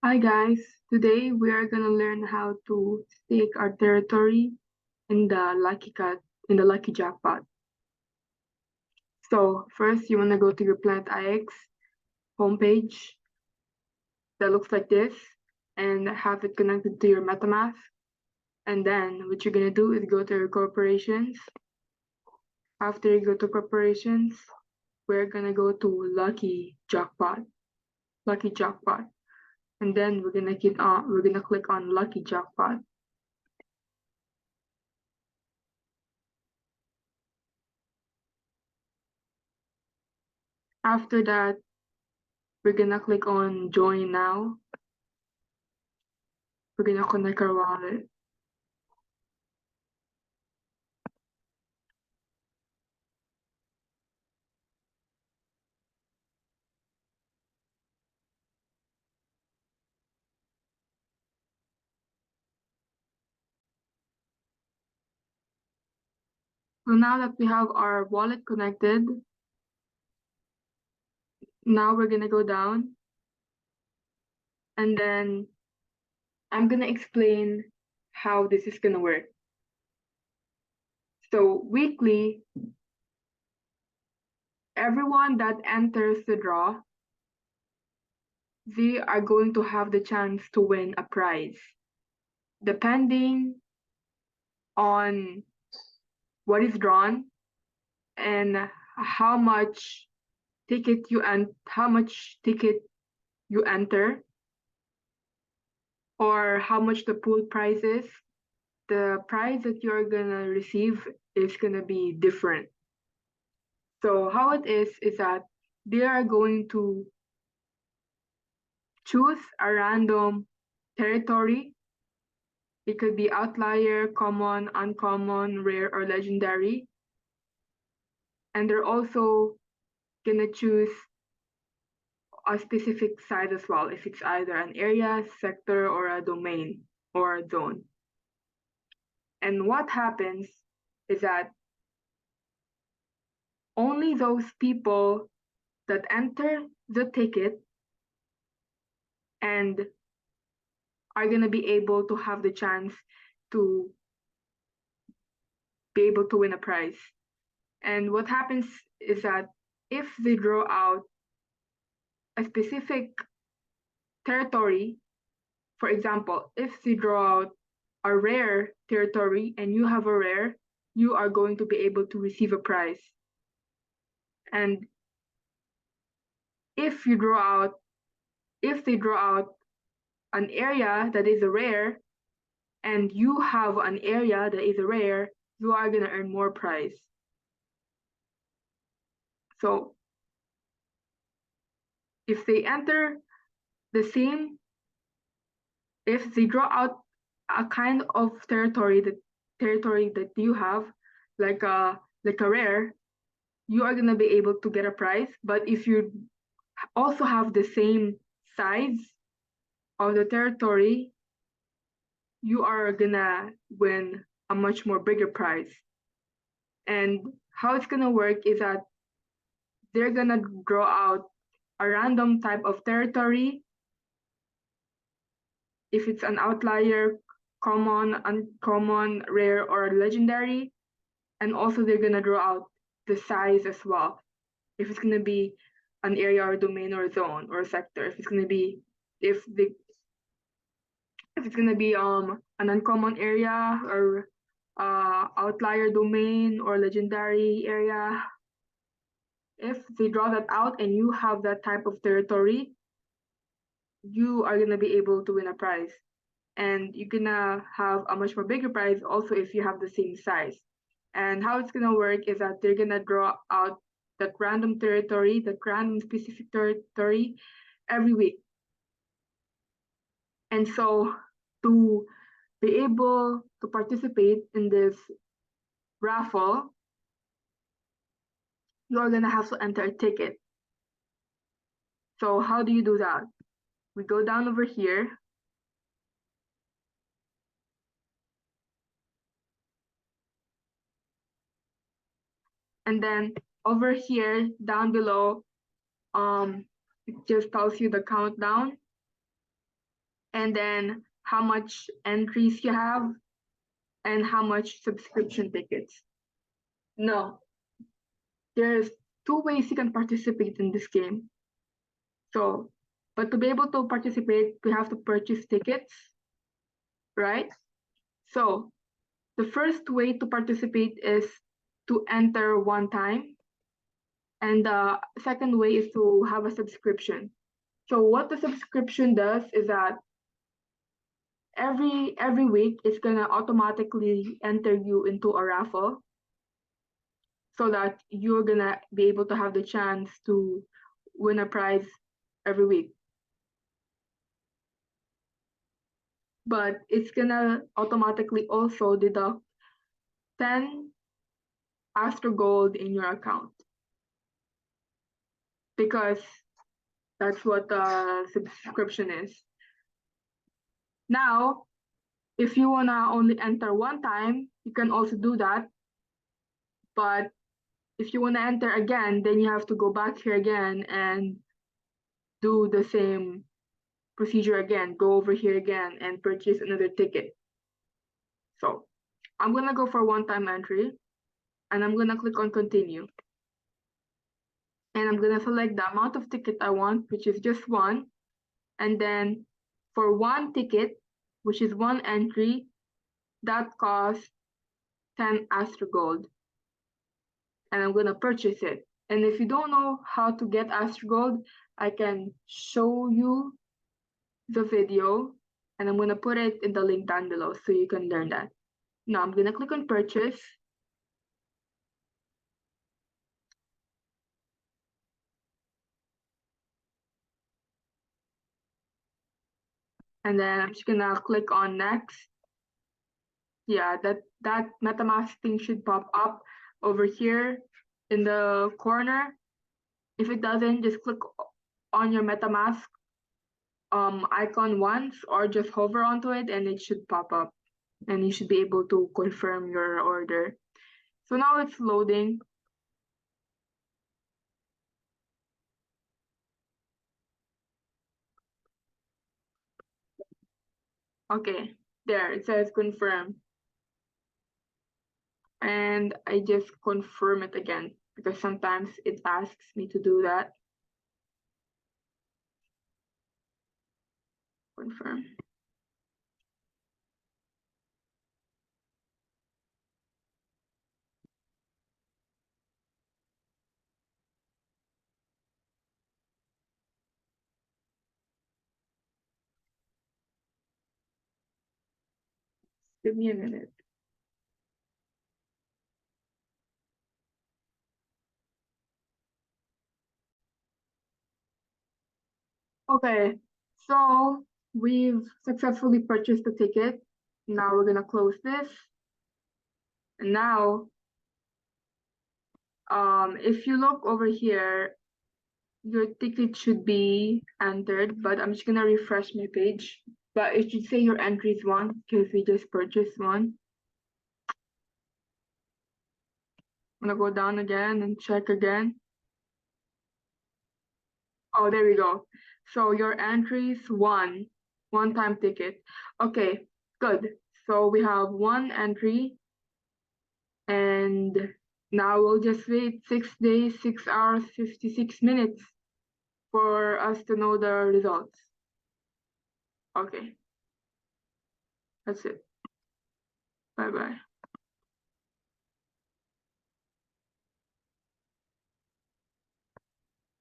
Hi guys, today we are gonna learn how to stake our territory in the lucky jackpot. So first you wanna go to your Planet IX homepage that looks like this and have it connected to your MetaMask. And then what you're gonna do is go to your corporations. After you go to corporations, we're gonna go to lucky jackpot. And then we're gonna click on lucky jackpot. After that, we're gonna click on join now. We're gonna connect our wallet. So now that we have our wallet connected, now we're gonna go down and then I'm gonna explain how this is gonna work. So weekly, everyone that enters the draw, they are going to have the chance to win a prize. Depending on what is drawn and how much how much ticket you enter, or how much the pool price is, the prize that you're gonna receive is gonna be different. So how it is that they are going to choose a random territory. It could be outlier, common, uncommon, rare, or legendary. And they're also gonna choose a specific size as well, if it's either an area, sector, or a domain or a zone. And what happens is that only those people that enter the ticket and are going to be able to have the chance to be able to win a prize. And what happens is that if they draw out a specific territory, for example, if they draw out a rare territory and you have a rare, you are going to be able to receive a prize. And if you draw out, if they draw out an area that is a rare and you have an area that is a rare, you are going to earn more prize. So if they enter the same, if they draw out a kind of territory that you have, like a rare, you are gonna be able to get a prize. But if you also have the same size of the territory, you are gonna win a much more bigger prize. And how it's gonna work is that they're gonna draw out a random type of territory. If it's an outlier, common, uncommon, rare, or legendary. And also they're gonna draw out the size as well. If it's gonna be an area or domain or zone or sector. If it's gonna be if it's gonna be an uncommon area or outlier domain or legendary area. If they draw that out and you have that type of territory, you are gonna be able to win a prize. And you're gonna have a much more bigger prize also if you have the same size. And how it's gonna work is that they're gonna draw out that random territory, that random specific territory every week. And so to be able to participate in this raffle, you're gonna have to enter a ticket. So how do you do that? We go down over here. And then over here, down below, it just tells you the countdown. and then how much entries you have, and how much subscription tickets. No, there's two ways you can participate in this game. So, but to be able to participate, we have to purchase tickets, right? So, the first way to participate is to enter one time, and the second way is to have a subscription. So, what the subscription does is that every week it's gonna automatically enter you into a raffle, so that you're gonna be able to have the chance to win a prize every week. But it's gonna automatically also deduct 10 Astro Gold in your account, because that's what the subscription is. Now, if you wanna only enter one time, you can also do that. But if you wanna enter again, then you have to go back here again and do the same procedure again. Go over here again and purchase another ticket. So I'm gonna go for one-time entry, and I'm gonna click on continue. And I'm gonna select the amount of ticket I want, which is just one. And then for one ticket, which is one entry, that costs 10 Astro Gold. And I'm gonna purchase it. And if you don't know how to get Astro Gold, I can show you the video, and I'm gonna put it in the link down below so you can learn that. Now I'm gonna click on purchase. And then I'm just gonna click on next. Yeah, that MetaMask thing should pop up over here in the corner. If it doesn't, just click on your MetaMask icon once, or just hover onto it and it should pop up, and you should be able to confirm your order. So now it's loading. Okay, there it says confirm. And I just confirm it again because sometimes it asks me to do that. Confirm. Give me a minute. Okay, so we've successfully purchased the ticket. Now we're gonna close this. And now, if you look over here, your ticket should be entered, but I'm just gonna refresh my page. But it should say your entry is one because we just purchased one. I'm gonna go down again and check again. Oh, there we go. So your entry is one-time ticket. Okay, good. So we have one entry, and now we'll just wait 6 days, 6 hours, 56 minutes for us to know the results. Okay, that's it. Bye-bye.